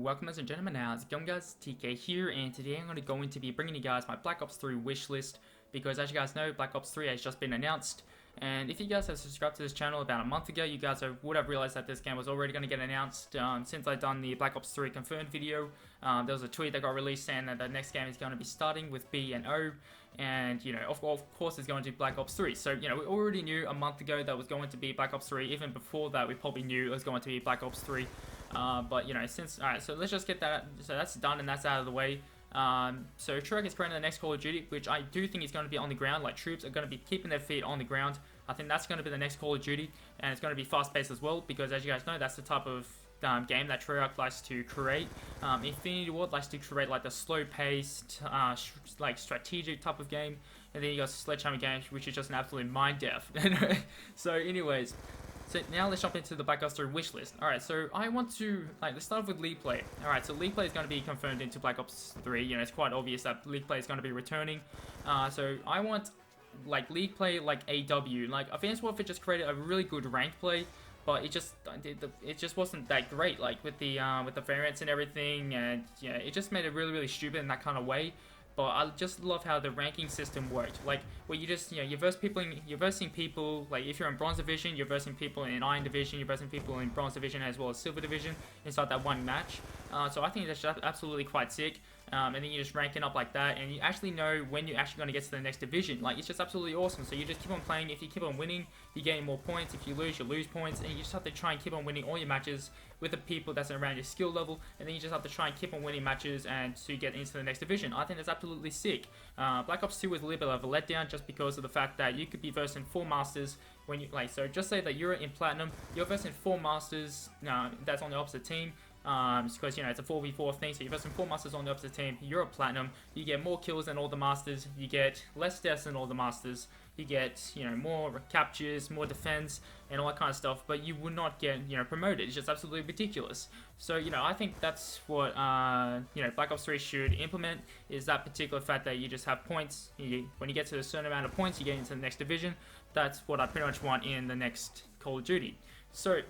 welcome ladies and gentlemen, how's it going guys? TK here, and today I'm going to be bringing you guys my Black Ops 3 wish list, because as you guys know, Black Ops 3 has just been announced, and if you guys have subscribed to this channel about a month ago, you guys would have realized that this game was already going to get announced. Since I've done the Black Ops 3 confirmed video, there was a tweet that got released saying that the next game is going to be starting with B and O, and you know, of course it's going to be Black Ops 3. So you know, we already knew a month ago that was going to be Black Ops 3. Even before that, we probably knew it was going to be Black Ops 3. But you know, alright, so let's just get that. So that's done and that's out of the way. So Treyarch is creating the next Call of Duty, which I do think is going to be on the ground. Like, troops are going to be keeping their feet on the ground. I think that's going to be the next Call of Duty, and it's going to be fast-paced as well, because as you guys know, that's the type of game that Treyarch likes to create. Infinity Ward likes to create like the slow-paced, like strategic type of game, and then you got Sledgehammer Games, which is just an absolute mind death. So, anyways. So now let's jump into the Black Ops 3 wish list. Alright, so I want to, let's start off with League Play. Alright, so League Play is going to be confirmed into Black Ops 3. You know, it's quite obvious that League Play is going to be returning. So I want, League Play like AW. Like, Advanced Warfare just created a really good rank play, but it just wasn't that great, like, with the variants and everything, and, yeah, it just made it really, really stupid in that kind of way. But I just love how the ranking system worked. Like, where you just, you know, you're versing people, like, if you're in Bronze Division, you're versing people in Iron Division, you're versing people in Bronze Division as well as Silver Division inside that one match. So I think that's just absolutely quite sick. And then you're just ranking up like that, and you actually know when you're actually going to get to the next division. Like, it's just absolutely awesome. So you just keep on playing. If you keep on winning, you're getting more points. If you lose points, and you just have to try and keep on winning all your matches with the people that's around your skill level, and then you just have to try and keep on winning matches and to get into the next division. I think that's absolutely sick. Black Ops 2 was a little bit of a letdown just because of the fact that you could be versing 4 masters when you, so just say that you're in Platinum, you're versing 4 masters that's on the opposite team. Because, you know, it's a 4v4 thing, so you're versing 4 masters on the opposite team, you're a Platinum, you get more kills than all the masters, you get less deaths than all the masters, you get, you know, more captures, more defense, and all that kind of stuff, but you would not get, you know, promoted. It's just absolutely ridiculous. So, you know, I think that's what, you know, Black Ops 3 should implement, is that particular fact that you just have points. When you get to a certain amount of points, you get into the next division. That's what I pretty much want in the next Call of Duty. So,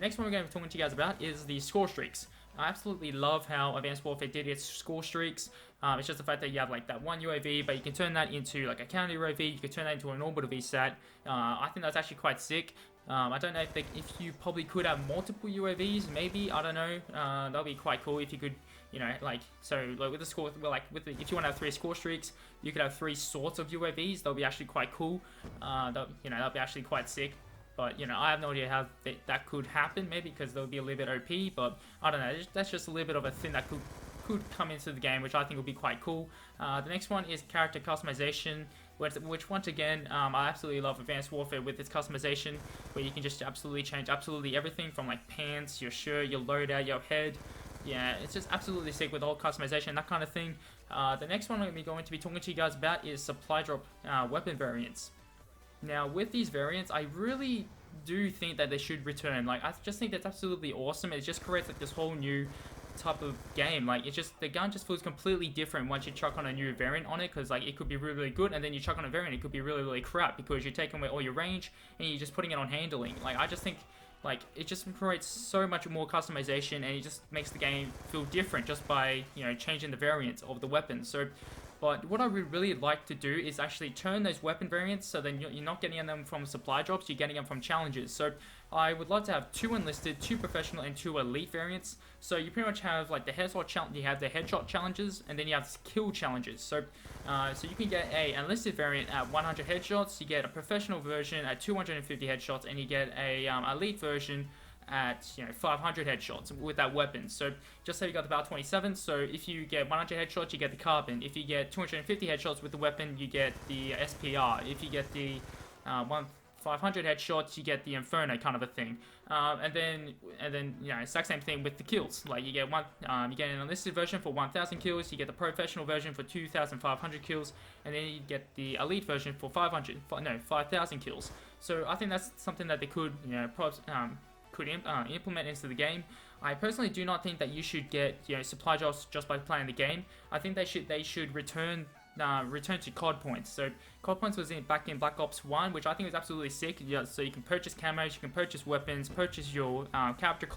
next one we're going to be talking to you guys about is the score streaks. I absolutely love how Advanced Warfare did its score streaks. It's just the fact that you have like that one UAV, but you can turn that into like a counter UAV, you can turn that into an orbital VSAT. I think that's actually quite sick. I don't know if you probably could have multiple UAVs, maybe, I don't know. That'll be quite cool if you could, you know, with the score, if you want to have 3 score streaks, you could have 3 sorts of UAVs. That'll be actually quite cool. That'll be actually quite sick. But, you know, I have no idea how that could happen, maybe because they'll be a little bit OP, but I don't know, that's just a little bit of a thing that could come into the game, which I think would be quite cool. The next one is character customization, which once again, I absolutely love Advanced Warfare with its customization, where you can just absolutely change absolutely everything from like pants, your shirt, your loadout, your head. Yeah, it's just absolutely sick with all customization, that kind of thing. The next one we're going to be talking to you guys about is supply drop weapon variants. Now, with these variants, I really do think that they should return. Like, I just think that's absolutely awesome. It just creates like this whole new type of game. Like, it's just, the gun just feels completely different once you chuck on a new variant on it, because like it could be really, really good, and then you chuck on a variant, it could be really, really crap, because you're taking away all your range and you're just putting it on handling. Like, I just think, like, it just creates so much more customization, and it just makes the game feel different just by, you know, changing the variants of the weapons. So, but what I would really like to do is actually turn those weapon variants so then you're not getting them from supply drops, you're getting them from challenges. So I would love to have 2 enlisted, 2 professional, and 2 elite variants. So you pretty much have like the headshot challenges, and then you have kill challenges. So so you can get a enlisted variant at 100 headshots, you get a professional version at 250 headshots, and you get a elite version at, you know, 500 headshots with that weapon. So just say you got the BO3, so if you get 100 headshots, you get the carbon. If you get 250 headshots with the weapon, you get the SPR. If you get the 500 headshots, you get the Inferno, kind of a thing. And then you know, exact same thing with the kills. Like, you get you get an enlisted version for 1,000 kills, you get the professional version for 2,500 kills, and then you get the elite version for 5,000 kills. So I think that's something that they could, you know, implement into the game. I personally do not think that you should get, you know, supply drops just by playing the game. I think they should return returned to COD points. So COD points was back in Black Ops 1, which I think was absolutely sick. Yeah, so you can purchase camos, you can purchase weapons, purchase your character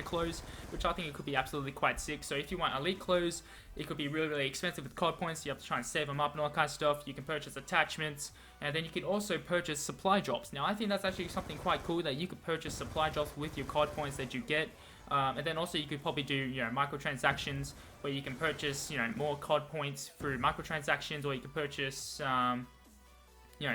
clothes, which I think it could be absolutely quite sick. So if you want elite clothes, it could be really, really expensive with COD points. You have to try and save them up and all that kind of stuff. You can purchase attachments, and then you can also purchase supply drops. Now I think that's actually something quite cool, that you could purchase supply drops with your COD points that you get. And then also you could probably do, microtransactions where you can purchase, more COD points through microtransactions, or you can purchase,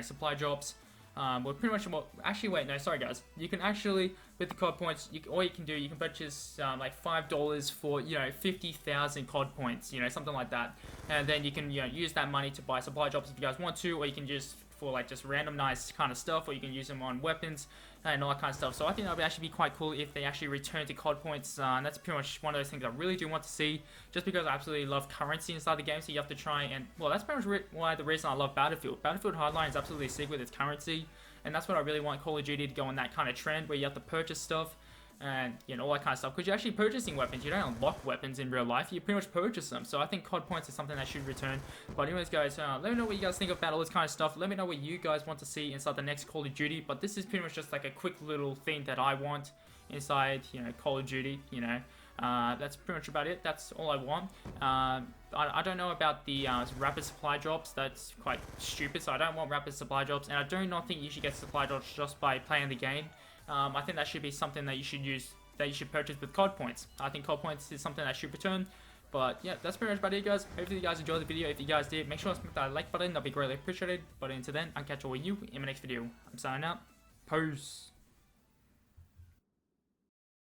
supply drops. Well, pretty much actually, wait, no, sorry guys. You can actually, with the COD points, all you can do, you can purchase like $5 for, 50,000 COD points, something like that. And then you can, use that money to buy supply drops if you guys want to, or you can just, for like just random nice kind of stuff, or you can use them on weapons and all that kind of stuff. So I think that would actually be quite cool if they actually return to COD points, and that's pretty much one of those things I really do want to see, just because I absolutely love currency inside the game. So you have to try and, well, that's pretty much why the reason I love Battlefield. Battlefield Hardline is absolutely sick with its currency, and that's what I really want Call of Duty to go on, that kind of trend where you have to purchase stuff and all that kind of stuff, because you're actually purchasing weapons. You don't unlock weapons in real life, you pretty much purchase them. So I think COD points is something that should return. But anyways guys, let me know what you guys think about all this kind of stuff. Let me know what you guys want to see inside the next Call of Duty. But this is pretty much just like a quick little thing that I want inside Call of Duty. That's pretty much about it. That's all I want. I don't know about the rapid supply drops. That's quite stupid, so I don't want rapid supply drops, and I do not think you should get supply drops just by playing the game. I think that should be something that you should use, that you should purchase with COD points. I think COD points is something that should return. But yeah, that's pretty much about it, guys. Hopefully you guys enjoyed the video. If you guys did, make sure to smack that like button. That'd be greatly appreciated. But until then, I'll catch all of you in my next video. I'm signing out. Peace.